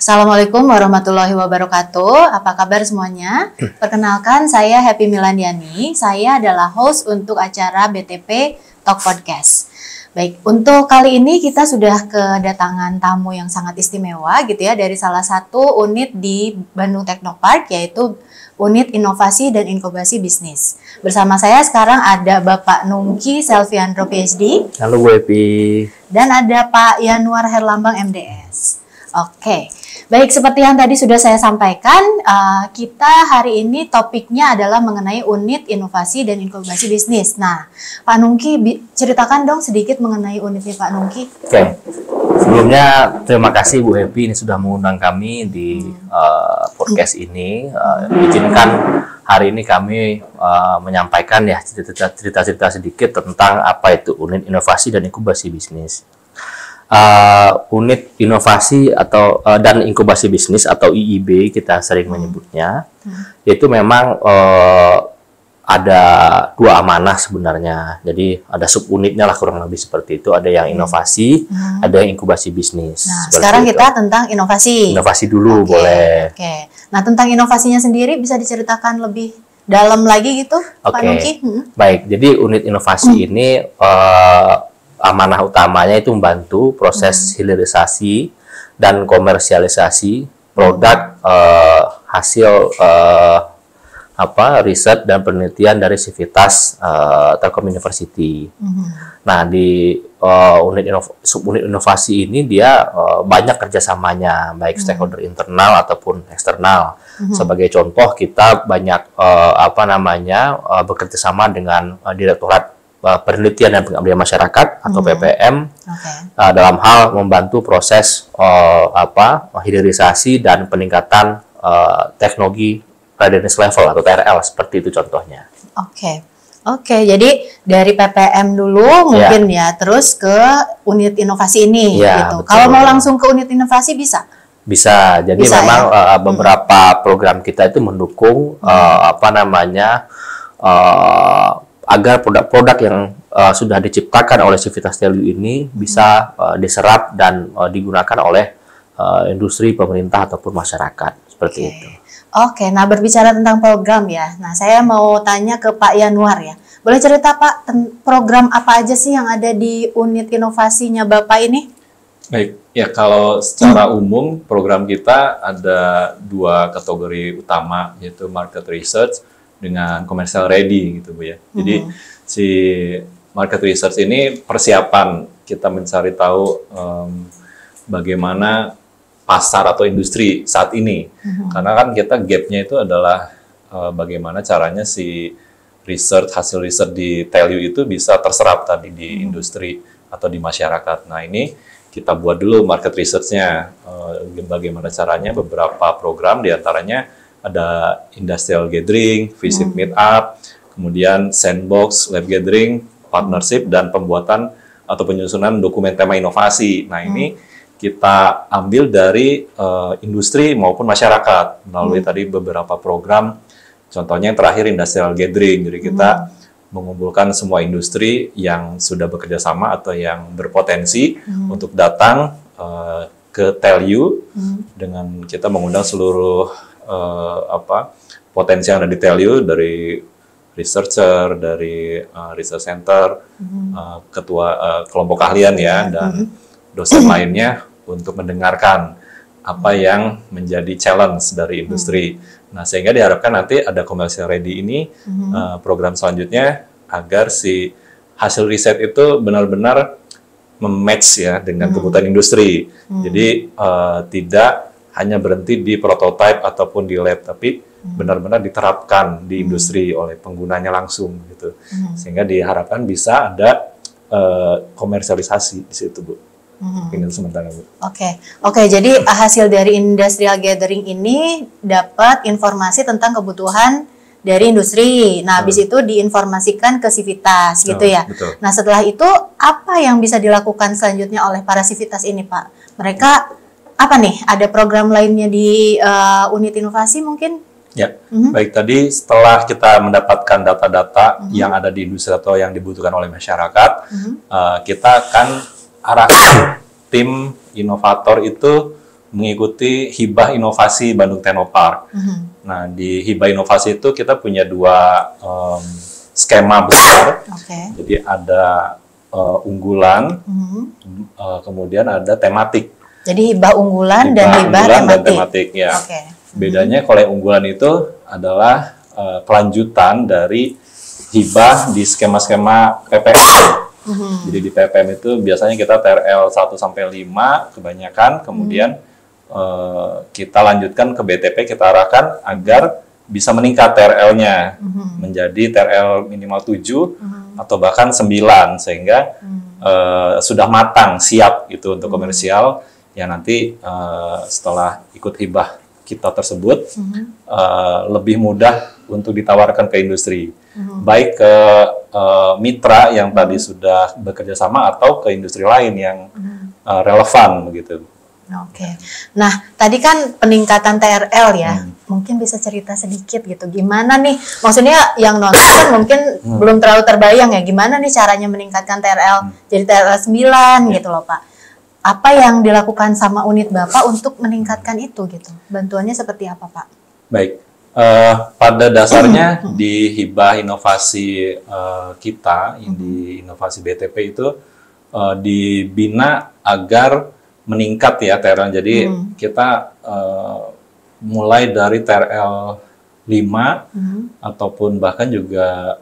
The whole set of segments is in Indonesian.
Assalamualaikum warahmatullahi wabarakatuh. Apa kabar semuanya? Perkenalkan, saya Happy Milandiani. Saya adalah host untuk acara BTP Talk Podcast. Baik, untuk kali ini kita sudah kedatangan tamu yang sangat istimewa gitu ya, dari salah satu unit di Bandung Technopark, yaitu Unit Inovasi dan Inkubasi Bisnis. Bersama saya sekarang ada Bapak Nungki Selviandro PhD. Halo Bu Epi. Dan ada Pak Yanuar Herlambang MDS. Oke, baik, seperti yang tadi sudah saya sampaikan, kita hari ini topiknya adalah mengenai unit inovasi dan inkubasi bisnis. Nah, Pak Nungki, ceritakan dong sedikit mengenai unitnya Pak Nungki. Oke, sebelumnya terima kasih Bu Happy ini sudah mengundang kami di podcast ini. Izinkan hari ini kami menyampaikan ya cerita-cerita sedikit tentang apa itu unit inovasi dan inkubasi bisnis. Unit inovasi atau dan inkubasi bisnis atau IIB kita sering menyebutnya, yaitu memang ada dua amanah sebenarnya. Jadi ada subunitnya lah kurang lebih seperti itu. Ada yang inovasi, ada yang inkubasi bisnis. Nah, sekarang kita tentang inovasi. Inovasi dulu boleh. Oke. Nah, tentang inovasinya sendiri bisa diceritakan lebih dalam lagi gitu, Pak Nungki? Baik. Jadi unit inovasi ini amanah utamanya itu membantu proses hilirisasi dan komersialisasi produk hasil riset dan penelitian dari Civitas Telkom University. Nah, di subunit inovasi ini dia banyak kerjasamanya, baik stakeholder internal ataupun eksternal. Sebagai contoh, kita banyak bekerja sama dengan Direktorat Penelitian dan Pengabdian Masyarakat atau PPM dalam hal membantu proses hilirisasi dan peningkatan teknologi readiness level atau TRL, seperti itu contohnya. Oke, jadi dari PPM dulu mungkin ya, terus ke unit inovasi ini gitu. Betul. Kalau mau langsung ke unit inovasi bisa? Bisa. Jadi memang beberapa program kita itu mendukung agar produk-produk yang sudah diciptakan oleh Civitas Telu ini bisa diserap dan digunakan oleh industri, pemerintah ataupun masyarakat, seperti itu. Oke, nah berbicara tentang program ya. Nah, saya mau tanya ke Pak Yanuar ya. Boleh cerita Pak, program apa aja sih yang ada di unit inovasinya Bapak ini? Baik, ya kalau secara umum program kita ada dua kategori utama, yaitu market research dengan commercial ready gitu Bu ya. Jadi si market research ini persiapan kita mencari tahu bagaimana pasar atau industri saat ini. Karena kan kita gap-nya itu adalah bagaimana caranya si hasil riset di Telu itu bisa terserap tadi di industri atau di masyarakat. Nah, ini kita buat dulu market research-nya, bagaimana caranya beberapa program diantaranya ada industrial gathering, visit meet up, kemudian sandbox, lab gathering, partnership, dan pembuatan atau penyusunan dokumen tema inovasi. Nah, ini kita ambil dari industri maupun masyarakat melalui tadi beberapa program. Contohnya yang terakhir industrial gathering. Jadi kita mengumpulkan semua industri yang sudah bekerja sama atau yang berpotensi untuk datang ke Telu dengan kita mengundang seluruh potensi yang ada di Telu, dari researcher, dari research center, ketua kelompok keahlian ya, dan dosen lainnya untuk mendengarkan apa yang menjadi challenge dari industri. Nah, sehingga diharapkan nanti ada commercial ready ini program selanjutnya agar si hasil riset itu benar-benar mematch ya dengan kebutuhan industri. Jadi tidak hanya berhenti di prototype ataupun di lab, tapi benar-benar diterapkan di industri oleh penggunanya langsung gitu. Sehingga diharapkan bisa ada komersialisasi di situ, Bu. Ini sementara, Bu. Oke, jadi hasil dari industrial gathering ini dapat informasi tentang kebutuhan dari industri. Nah, habis itu diinformasikan ke Civitas gitu ya. Betul. Nah, setelah itu apa yang bisa dilakukan selanjutnya oleh para Civitas ini, Pak? Mereka apa nih? Ada program lainnya di unit inovasi mungkin? Ya, baik, tadi setelah kita mendapatkan data-data yang ada di industri atau yang dibutuhkan oleh masyarakat, kita akan arahkan tim inovator itu mengikuti hibah inovasi Bandung Technopark. Nah, di hibah inovasi itu kita punya 2 skema besar. Jadi ada unggulan, kemudian ada tematik. Jadi hibah unggulan dan hibah tematik ya. Bedanya kalau yang unggulan itu adalah kelanjutan dari hibah di skema-skema PPM. Jadi di PPM itu biasanya kita TRL 1 sampai 5 kebanyakan, kemudian kita lanjutkan ke BTP, kita arahkan agar bisa meningkat TRL-nya menjadi TRL minimal 7 atau bahkan 9 sehingga sudah matang, siap gitu untuk komersial yang nanti setelah ikut hibah kita tersebut lebih mudah untuk ditawarkan ke industri. Baik ke mitra yang tadi sudah bekerja sama atau ke industri lain yang relevan begitu. Nah, tadi kan peningkatan TRL ya, mungkin bisa cerita sedikit gitu, gimana nih, maksudnya yang nonton kan mungkin belum terlalu terbayang ya, gimana nih caranya meningkatkan TRL jadi TRL 9 gitu loh Pak. Apa yang dilakukan sama unit Bapak untuk meningkatkan itu gitu? Bantuannya seperti apa Pak? Baik, pada dasarnya di hibah inovasi kita, di inovasi BTP itu dibina agar meningkat ya TRL. Jadi kita mulai dari TRL 5 ataupun bahkan juga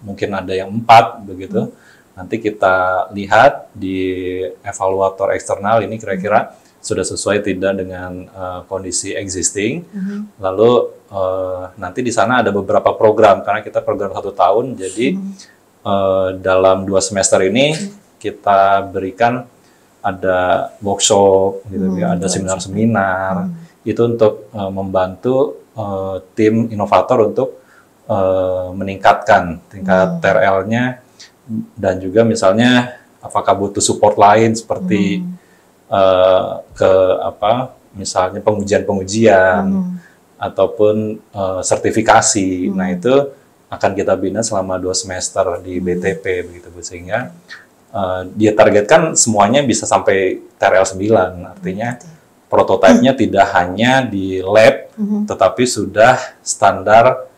mungkin ada yang 4 begitu. Nanti kita lihat di evaluator eksternal ini kira-kira sudah sesuai tidak dengan kondisi existing. Lalu nanti di sana ada beberapa program karena kita program 1 tahun. Jadi dalam 2 semester ini kita berikan ada workshop, gitu, ada seminar-seminar, itu untuk membantu tim inovator untuk meningkatkan tingkat TRL-nya dan juga misalnya apakah butuh support lain seperti misalnya pengujian-pengujian ataupun sertifikasi. Nah itu akan kita bina selama 2 semester di BTP begitu Bu, sehingga dia targetkan semuanya bisa sampai TRL 9, artinya prototipenya tidak hanya di lab, tetapi sudah standar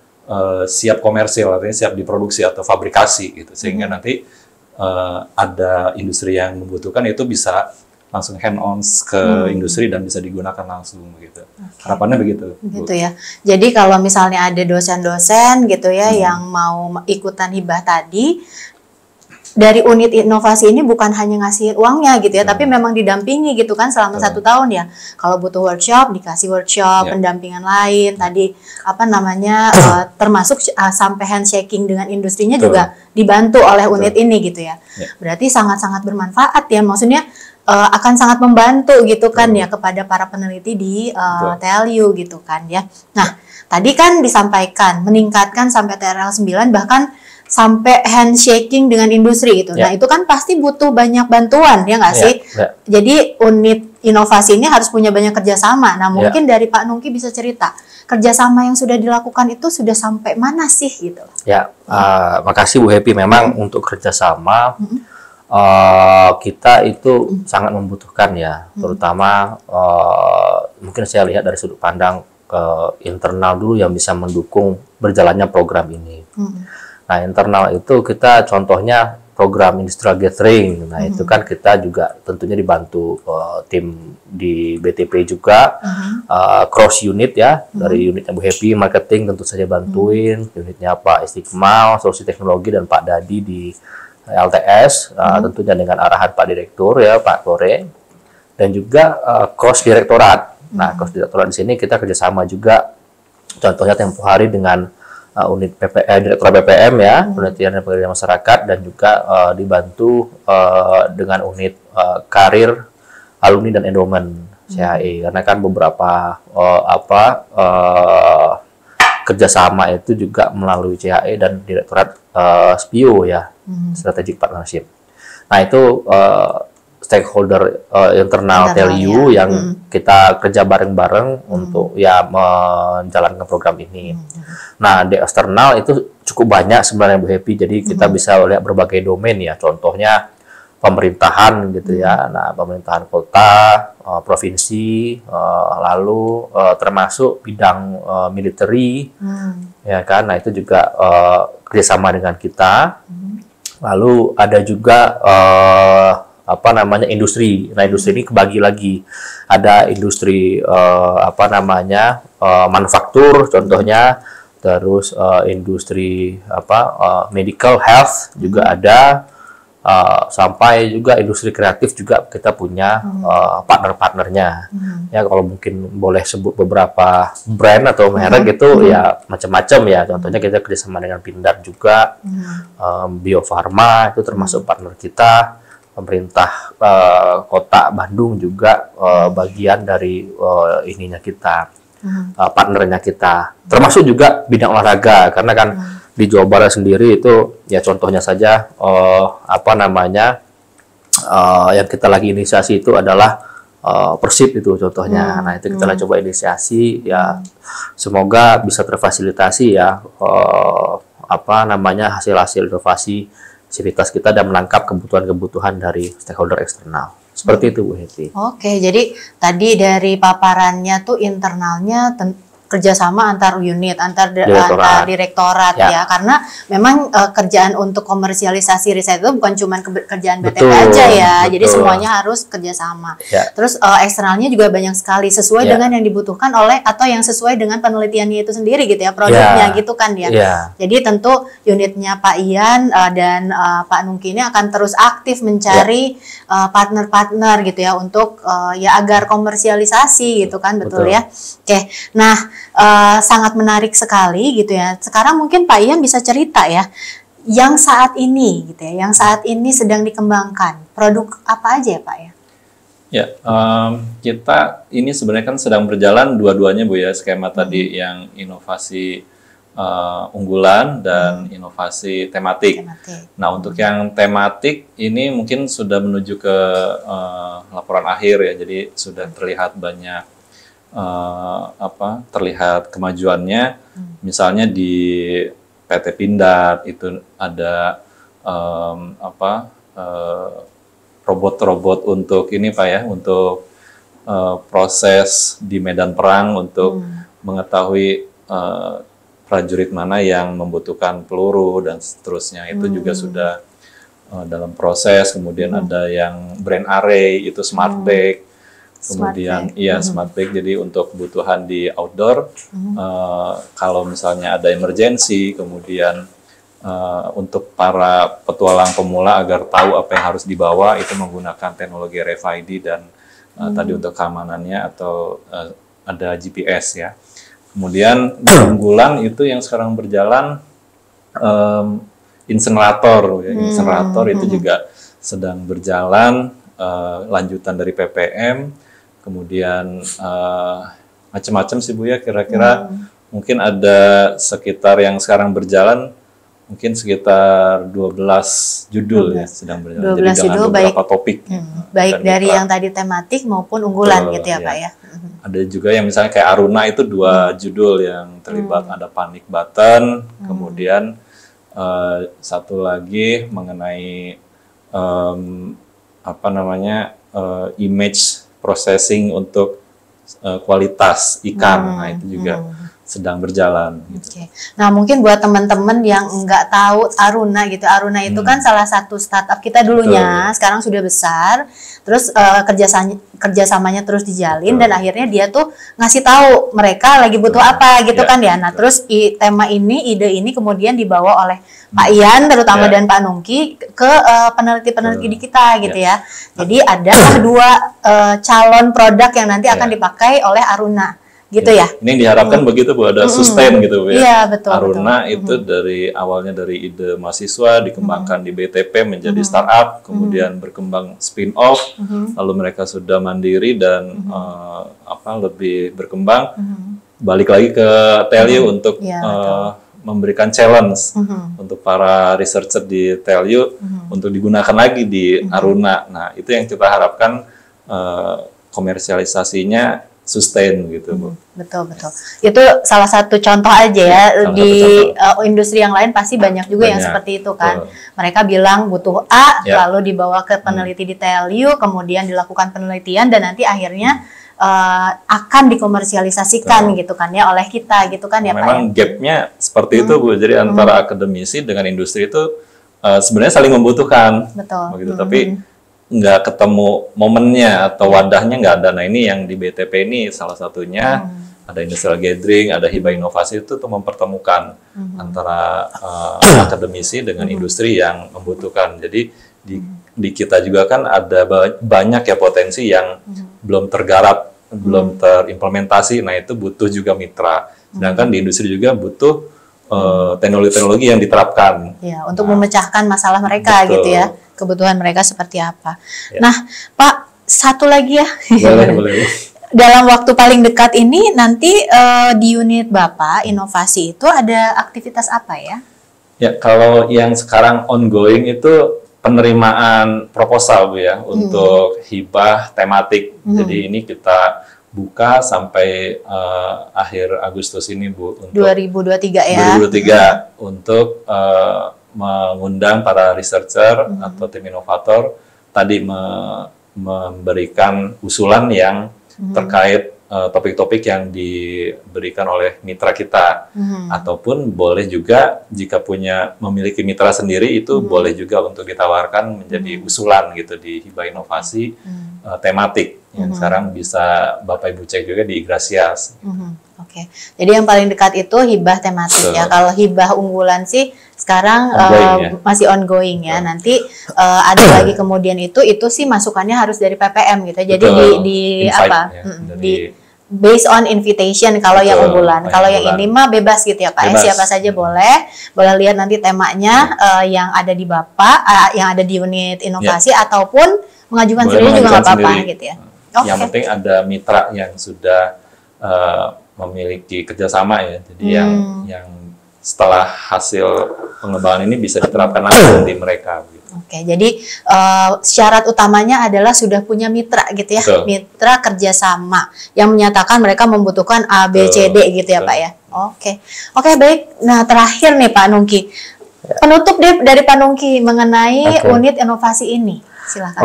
siap komersil, artinya siap diproduksi atau fabrikasi gitu, sehingga nanti ada industri yang membutuhkan itu bisa langsung hand-on ke industri dan bisa digunakan langsung begitu. Harapannya begitu. Gitu ya. Jadi kalau misalnya ada dosen-dosen gitu ya yang mau ikutan hibah tadi, dari unit inovasi ini bukan hanya ngasih uangnya gitu ya, tapi memang didampingi gitu kan selama 1 tahun ya. Kalau butuh workshop, dikasih workshop, pendampingan lain, tadi termasuk sampai handshaking dengan industrinya juga dibantu oleh unit ini gitu ya. Berarti sangat-sangat bermanfaat ya, maksudnya akan sangat membantu gitu kan ya kepada para peneliti di TLU gitu kan ya. Nah, tadi kan disampaikan meningkatkan sampai TRL 9 bahkan sampai handshaking dengan industri gitu. Nah, itu kan pasti butuh banyak bantuan, ya nggak sih? Jadi, unit inovasi ini harus punya banyak kerjasama. Nah, mungkin dari Pak Nungki bisa cerita, kerjasama yang sudah dilakukan itu sudah sampai mana sih gitu? Ya, makasih Bu Happy. Memang untuk kerjasama, kita itu sangat membutuhkan ya. Terutama, mungkin saya lihat dari sudut pandang ke internal dulu yang bisa mendukung berjalannya program ini. Nah, internal itu kita contohnya program industrial gathering. Nah, itu kan kita juga tentunya dibantu tim di BTP juga, cross unit ya, dari unitnya Bu Happy, marketing tentu saja bantuin, unitnya Pak Istiqmal, solusi teknologi, dan Pak Dadi di LTS, tentunya dengan arahan Pak Direktur ya, Pak Kore, dan juga cross direktorat. Nah, cross direktorat di sini kita kerjasama juga, contohnya tempo hari dengan unit Direktur BPM ya, penelitian dan pengendalian masyarakat, dan juga dibantu dengan unit karir, alumni dan endowment CHE, karena kan beberapa kerjasama itu juga melalui CHE dan Direktorat SPIO ya, Strategic Partnership. Nah itu stakeholder internal TLU yang kita kerja bareng-bareng untuk ya menjalankan program ini. Nah, di eksternal itu cukup banyak sebenarnya Bu Happy. Jadi kita bisa lihat berbagai domain ya. Contohnya pemerintahan gitu ya. Nah, pemerintahan kota, provinsi, lalu termasuk bidang military, ya kan. Nah, itu juga kerjasama dengan kita. Lalu ada juga industri. Nah, industri ini kebagi lagi. Ada industri manufaktur contohnya, terus industri medical health juga ada. Sampai juga industri kreatif juga kita punya partner-partnernya. Ya, kalau mungkin boleh sebut beberapa brand atau merek gitu, ya macam-macam ya. Contohnya kita kerjasama dengan Pindad juga, Bio Farma itu termasuk partner kita. Pemerintah Kota Bandung juga bagian dari ininya kita, partnernya kita. Termasuk juga bidang olahraga, karena kan di Jawa Barat sendiri itu ya contohnya saja yang kita lagi inisiasi itu adalah Persib itu contohnya. Nah, itu kita coba inisiasi ya, semoga bisa terfasilitasi ya hasil-hasil inovasi sivitas kita dan menangkap kebutuhan-kebutuhan dari stakeholder eksternal. Seperti itu, Bu Hetty. Oke, jadi tadi dari paparannya tuh internalnya kerjasama antar unit, antar direktorat ya, karena memang kerjaan untuk komersialisasi riset itu bukan cuma kerjaan BTP aja ya, jadi semuanya harus kerjasama. Terus eksternalnya juga banyak sekali sesuai dengan yang dibutuhkan oleh atau yang sesuai dengan penelitiannya itu sendiri gitu ya, produknya gitu kan ya. Jadi tentu unitnya Pak Ian dan Pak Nungki ini akan terus aktif mencari partner-partner gitu ya untuk ya agar komersialisasi gitu kan, betul ya. Oke, nah sangat menarik sekali gitu ya. Sekarang mungkin Pak Ian bisa cerita ya, yang saat ini gitu ya, yang saat ini sedang dikembangkan produk apa aja ya Pak ya? Ya, kita ini sebenarnya kan sedang berjalan dua-duanya Bu ya, skema tadi yang inovasi unggulan dan inovasi tematik. Nah, untuk yang tematik ini mungkin sudah menuju ke laporan akhir ya, jadi sudah terlihat banyak terlihat kemajuannya. Misalnya di PT Pindad itu ada robot-robot untuk ini Pak ya, untuk proses di medan perang untuk mengetahui prajurit mana yang membutuhkan peluru dan seterusnya. Itu juga sudah dalam proses. Kemudian ada yang brain array, itu smart bag. Kemudian smart bag, jadi untuk kebutuhan di outdoor, kalau misalnya ada emergency, kemudian untuk para petualang pemula agar tahu apa yang harus dibawa, itu menggunakan teknologi RFID dan tadi untuk keamanannya atau ada GPS ya. Kemudian unggulan itu yang sekarang berjalan insenerator, ya. Insenerator itu juga sedang berjalan, lanjutan dari PPM. Kemudian macam-macam sih Bu ya, kira-kira mungkin ada sekitar yang sekarang berjalan mungkin sekitar 12 judul ya sedang berjalan. 12 jadi judul beberapa topik. Baik dari yang tadi tematik maupun unggulan gitu ya Pak ya. Ada juga yang misalnya kayak Aruna itu 2 judul yang terlibat, ada panic button, kemudian satu lagi mengenai image processing untuk kualitas ikan. Nah, itu juga sedang berjalan. Gitu. Nah, mungkin buat teman-teman yang nggak tahu Aruna gitu, Aruna itu kan salah satu startup kita dulunya, sekarang sudah besar, terus kerjasamanya terus dijalin dan akhirnya dia tuh ngasih tahu mereka lagi butuh apa gitu kan ya. Nah, terus tema ini, ide ini kemudian dibawa oleh Pak Ian terutama dan Pak Nungki ke peneliti-peneliti di kita gitu ya. Jadi ada 2 calon produk yang nanti akan dipakai oleh Aruna. Gitu ya. Ini diharapkan begitu Bu, ada sustain gitu Bu ya. Iya, betul. Aruna itu dari awalnya dari ide mahasiswa dikembangkan di BTP menjadi startup, kemudian berkembang spin-off, lalu mereka sudah mandiri dan lebih berkembang. Balik lagi ke TELU untuk memberikan challenge untuk para researcher di TELU untuk digunakan lagi di Aruna. Nah, itu yang kita harapkan komersialisasinya sustain gitu, Bu. Betul. Itu salah satu contoh aja ya, di industri yang lain pasti banyak juga yang seperti itu kan. Mereka bilang butuh A, lalu dibawa ke peneliti di TLU, kemudian dilakukan penelitian dan nanti akhirnya akan dikomersialisasikan gitu kan ya oleh kita gitu kan ya Pak. Memang gapnya seperti itu Bu. Jadi antara akademisi dengan industri itu sebenarnya saling membutuhkan. Betul. Begitu. Tapi nggak ketemu momennya atau wadahnya nggak ada. Nah ini yang di BTP ini salah satunya ada industrial gathering, ada hibah inovasi itu tuh mempertemukan antara akademisi dengan industri yang membutuhkan. Jadi di kita juga kan ada banyak ya potensi yang belum tergarap, belum terimplementasi. Nah itu butuh juga mitra. Sedangkan di industri juga butuh teknologi-teknologi yang diterapkan. Ya, untuk memecahkan masalah mereka gitu ya. Kebutuhan mereka seperti apa. Ya. Nah, Pak, satu lagi ya. Boleh. Dalam waktu paling dekat ini nanti di unit Bapak inovasi itu ada aktivitas apa ya? Ya, kalau yang sekarang ongoing itu penerimaan proposal Bu ya untuk hibah tematik. Jadi ini kita buka sampai akhir Agustus ini Bu untuk 2023 ya. 2023 untuk mengundang para researcher atau tim inovator tadi memberikan usulan yang terkait topik-topik yang diberikan oleh mitra kita, ataupun boleh juga jika memiliki mitra sendiri itu boleh juga untuk ditawarkan menjadi usulan gitu di hibah inovasi tematik yang sekarang bisa Bapak Ibu cek juga di Igrasias. Oke. Jadi yang paling dekat itu hibah tematik ya. Kalau hibah unggulan sih sekarang masih ongoing ya. Nanti ada lagi kemudian itu sih masukannya harus dari PPM gitu. Jadi di apa? Di based on invitation kalau yang unggulan. Kalau yang ini mah bebas gitu ya Pak. Siapa saja boleh lihat nanti temanya yang ada di Bapak, yang ada di unit inovasi ataupun mengajukan sendiri juga nggak apa-apa gitu ya. Yang penting ada mitra yang sudah memiliki kerjasama ya. Jadi yang setelah hasil pengembangan ini bisa diterapkan langsung di mereka. Gitu. Oke, jadi syarat utamanya adalah sudah punya mitra gitu ya, mitra kerjasama yang menyatakan mereka membutuhkan A, B, C, D gitu ya Pak ya. Oke, baik. Nah terakhir nih Pak Nungki, penutup dari Pak Nungki mengenai unit inovasi ini, silakan.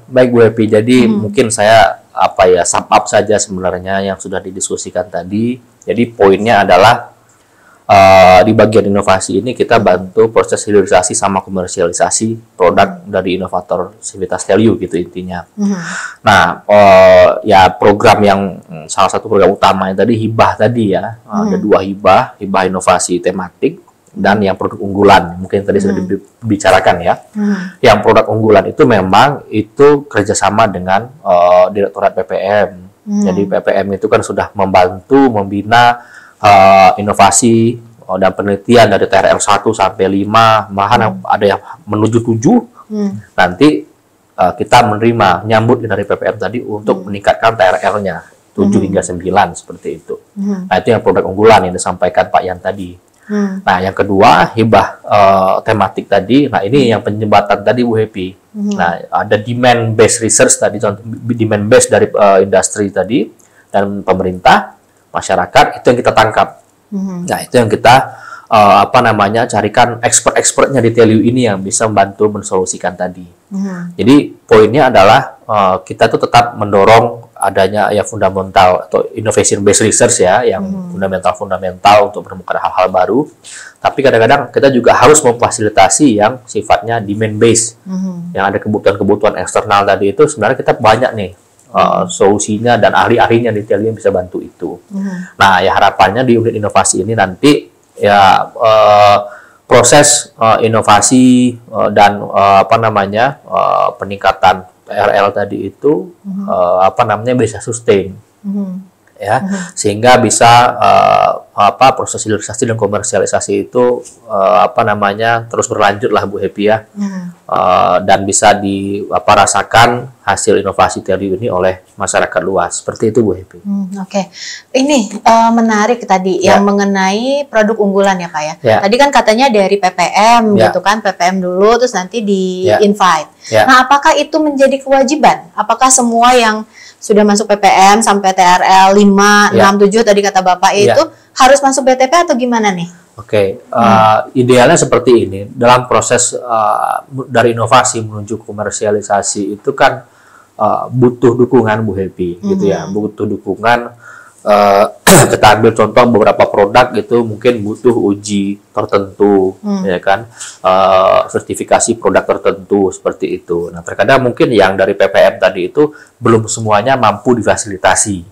Baik Bu Happy. Jadi mungkin saya sum up saja sebenarnya yang sudah didiskusikan tadi. Jadi poinnya adalah di bagian inovasi ini kita bantu proses hilirisasi sama komersialisasi produk dari inovator Civitas TLU gitu intinya. Nah, ya program yang salah satu program utamanya tadi hibah tadi ya, ada 2 hibah inovasi tematik dan yang produk unggulan mungkin tadi sudah dibicarakan ya. Yang produk unggulan itu memang itu kerjasama dengan Direktorat PPM. Jadi PPM itu kan sudah membantu membina inovasi dan penelitian dari TRL 1 sampai 5, bahkan ada yang menuju 7. Nanti kita nyambut dari PPM tadi untuk meningkatkan TRL-nya 7 hingga 9 seperti itu. Nah, itu yang produk unggulan yang disampaikan Pak Yan tadi. Nah, yang kedua hibah tematik tadi. Nah, ini yang penyebatan tadi Bu Happy. Nah, ada demand based research tadi, demand based dari industri tadi dan pemerintah, masyarakat, itu yang kita tangkap. Nah, itu yang kita carikan expert-expertnya di TLU ini yang bisa membantu mensolusikan tadi. Jadi poinnya adalah kita tuh tetap mendorong adanya ya fundamental atau innovation based research ya, yang fundamental untuk menemukan hal-hal baru. Tapi kadang-kadang kita juga harus memfasilitasi yang sifatnya demand based, yang ada kebutuhan-kebutuhan eksternal tadi itu sebenarnya kita banyak nih solusinya dan ahli-ahlinya di TLU yang bisa bantu itu. Nah, ya harapannya di unit inovasi ini nanti ya proses inovasi dan peningkatan RL tadi itu bisa sustain ya, sehingga bisa proses hilirisasi dan komersialisasi itu terus berlanjut lah Bu Happy ya, dan bisa rasakan hasil inovasi TLU ini oleh masyarakat luas seperti itu Bu Happy. Ini menarik tadi yang mengenai produk unggulan ya Pak ya. Tadi kan katanya dari PPM gitu kan, PPM dulu terus nanti di invite. Nah, apakah itu menjadi kewajiban? Apakah semua yang sudah masuk PPM sampai TRL 5, 6, 7 tadi kata Bapak itu harus masuk BTP atau gimana nih? Oke, idealnya seperti ini. Dalam proses dari inovasi menuju komersialisasi itu kan butuh dukungan Bu Happy, gitu ya. Butuh dukungan. Kita ambil contoh beberapa produk gitu mungkin butuh uji tertentu, ya kan, sertifikasi produk tertentu seperti itu. Nah, terkadang mungkin yang dari PPM tadi itu belum semuanya mampu difasilitasi.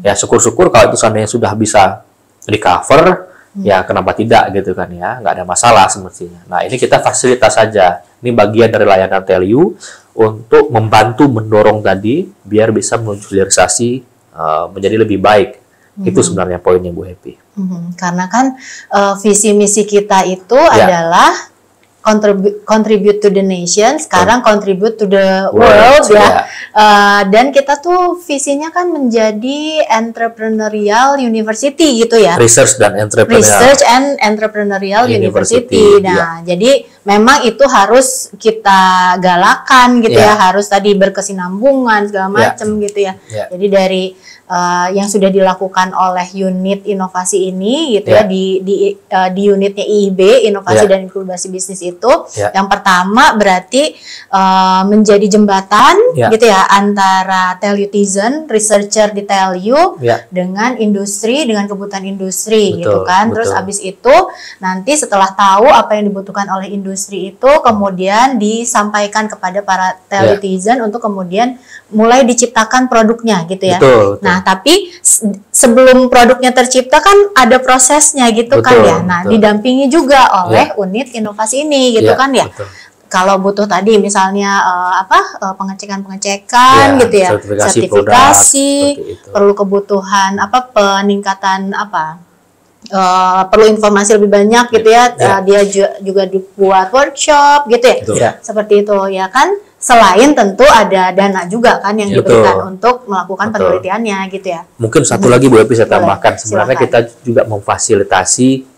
Ya syukur-syukur kalau itu seandainya sudah bisa di-cover, ya kenapa tidak gitu kan ya, nggak ada masalah semestinya. Nah, ini kita fasilitas saja. Ini bagian dari layanan Telyu untuk membantu mendorong tadi biar bisa menuju hilirisasi menjadi lebih baik. Itu sebenarnya poinnya Bu Happy. Karena kan visi misi kita itu adalah contribute to the nation, sekarang contribute to the world ya. Dan kita tuh visinya kan menjadi entrepreneurial university gitu ya. Research and entrepreneurial university. Nah, jadi memang itu harus kita galakan gitu ya, harus tadi berkesinambungan segala macam gitu ya. Jadi dari yang sudah dilakukan oleh unit inovasi ini gitu ya, di unitnya IIB, inovasi dan inkubasi bisnis itu yang pertama berarti menjadi jembatan gitu ya antara Tellutizen, researcher di Telyu dengan industri, dengan kebutuhan industri gitu kan. Terus abis itu nanti setelah tahu apa yang dibutuhkan oleh industri itu kemudian disampaikan kepada para Tellutizen untuk kemudian mulai diciptakan produknya gitu ya. Nah, tapi sebelum produknya tercipta kan ada prosesnya gitu kan ya. Nah, didampingi juga oleh unit inovasi ini gitu kan ya. Kalau butuh tadi misalnya pengecekan gitu ya, sertifikasi, perlu kebutuhan peningkatan perlu informasi lebih banyak gitu ya. Dia juga dibuat workshop gitu ya. Seperti itu ya kan. Selain tentu ada dana juga kan yang diberikan untuk melakukan penelitiannya gitu ya. Mungkin satu lagi Bu Happy saya tambahkan. Sebenarnya kita juga memfasilitasi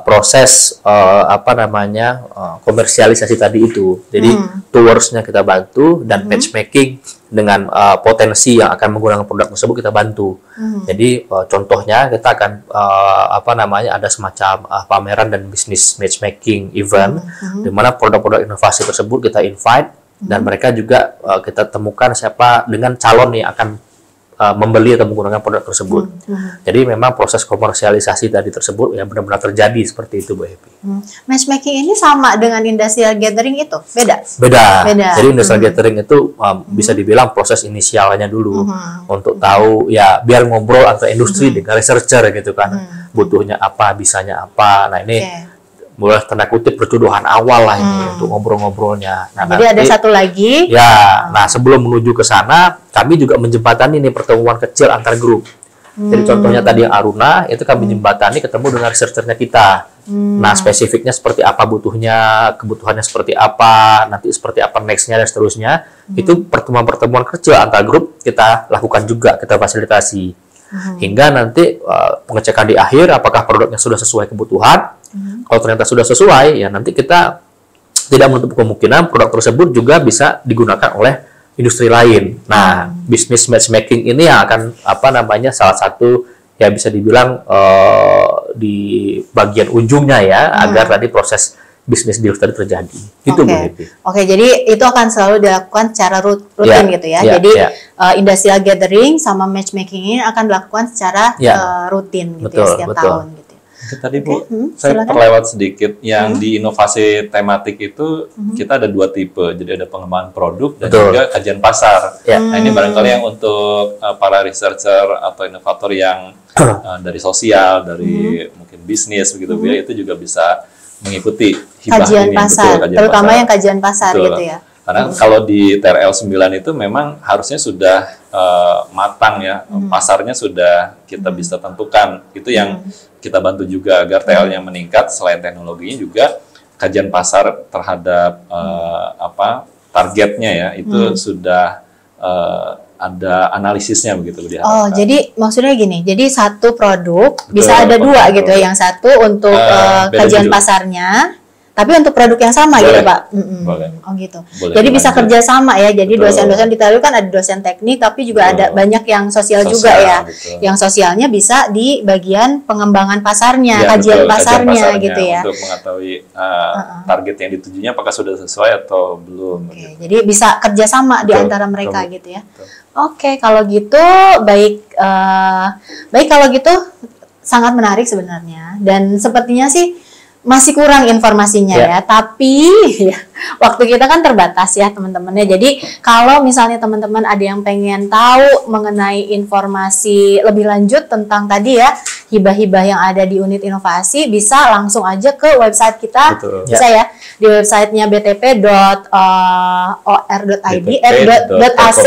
proses komersialisasi tadi itu. Jadi tours-nya kita bantu dan matchmaking dengan potensi yang akan menggunakan produk tersebut kita bantu. Jadi contohnya kita akan ada semacam pameran dan bisnis matchmaking event di mana produk-produk inovasi tersebut kita invite dan mereka juga kita temukan siapa dengan calon yang akan membeli atau menggunakan produk tersebut. Jadi memang proses komersialisasi tadi tersebut ya benar-benar terjadi seperti itu Bu Happy. Matchmaking ini sama dengan industrial gathering itu? Beda? Jadi industrial gathering itu bisa dibilang proses inisialnya dulu untuk tahu ya biar ngobrol antara industri dengan researcher gitu kan. Butuhnya apa, bisanya apa. Nah ini mulai tanda kutip perjodohan awal lah ini untuk ngobrol-ngobrolnya. Nah, jadi ada satu lagi. Nah sebelum menuju ke sana, kami juga menjembatani nih pertemuan kecil antar grup. Jadi contohnya tadi yang Aruna, itu kami jembatani ketemu dengan researchernya kita. Nah spesifiknya seperti apa butuhnya, kebutuhannya seperti apa, nanti seperti apa nextnya dan seterusnya. Itu pertemuan-pertemuan kecil antar grup kita lakukan juga, kita fasilitasi. Hingga nanti pengecekan di akhir apakah produknya sudah sesuai kebutuhan. Kalau ternyata sudah sesuai, ya nanti kita tidak menutup kemungkinan produk tersebut juga bisa digunakan oleh industri lain. Nah, bisnis matchmaking ini yang akan salah satu ya bisa dibilang di bagian ujungnya ya agar tadi proses bisnis deal tadi terjadi. Itu Bu Happy. Jadi itu akan selalu dilakukan secara rutin gitu ya. Jadi industrial gathering sama matchmaking ini akan dilakukan secara rutin gitu ya setiap tahun gitu. Tadi Bu, saya terlewat sedikit yang di inovasi tematik itu kita ada dua tipe. Jadi ada pengembangan produk dan juga kajian pasar. Nah ini barangkali yang untuk para researcher atau inovator yang dari sosial, dari mungkin bisnis begitu Bu ya, itu juga bisa mengikuti kajian pasar, terutama yang kajian pasar gitu ya. Karena kalau di TRL 9 itu memang harusnya sudah matang ya, pasarnya sudah kita bisa tentukan. Itu yang kita bantu juga agar TL-nya meningkat. Selain teknologinya juga kajian pasar terhadap targetnya ya, itu sudah ada analisisnya begitu diharapkan. Jadi maksudnya gini, jadi satu produk bisa ada dua gitu ya, yang satu untuk kajian pasarnya, Tapi untuk produk yang sama boleh. gitu Pak? Boleh. Oh gitu. Boleh, jadi bisa kerjasama ya, jadi dosen-dosen di TELU kan ada dosen teknik, tapi juga ada banyak yang sosial juga ya. Betul. Yang sosialnya bisa di bagian pengembangan pasarnya, kajian pasarnya gitu ya. Untuk mengetahui target yang ditujunya apakah sudah sesuai atau belum. Gitu. Jadi bisa kerjasama di antara mereka gitu ya. Oke, kalau gitu baik kalau gitu sangat menarik sebenarnya, dan sepertinya sih masih kurang informasinya ya, tapi ya, waktu kita kan terbatas ya teman-temannya. Jadi kalau misalnya teman-teman ada yang pengen tahu mengenai informasi lebih lanjut tentang tadi ya hibah-hibah yang ada di unit inovasi, bisa langsung aja ke website kita. Bisa ya di websitenya btp.or.id .ac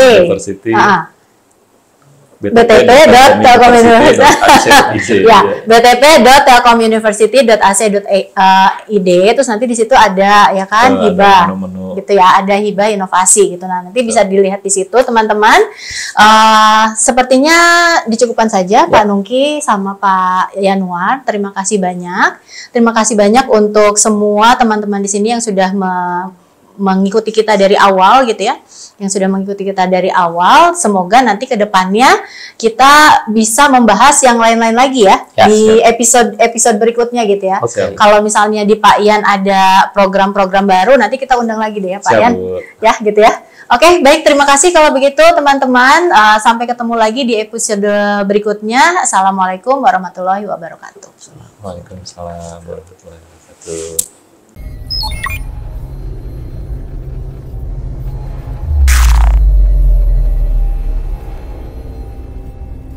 btp.telkomuniversity ya btp.telkomuniversity.ac.id. Terus nanti di situ ada ya kan hibah gitu ya, ada hibah inovasi gitu. Nah, nanti bisa dilihat di situ teman-teman. Sepertinya dicukupkan saja Pak Nungki sama Pak Yanuar. Terima kasih banyak. Terima kasih banyak untuk semua teman-teman di sini yang sudah mengikuti kita dari awal gitu ya, yang sudah mengikuti kita dari awal. Semoga nanti ke depannya kita bisa membahas yang lain-lain lagi ya di episode berikutnya gitu ya. Kalau misalnya di Pak Ian ada program-program baru, nanti kita undang lagi deh ya Pak Ian. Ya gitu ya. Oke, baik, terima kasih kalau begitu teman-teman. Sampai ketemu lagi di episode berikutnya. Assalamualaikum warahmatullahi wabarakatuh. Waalaikumsalam warahmatullahi wabarakatuh.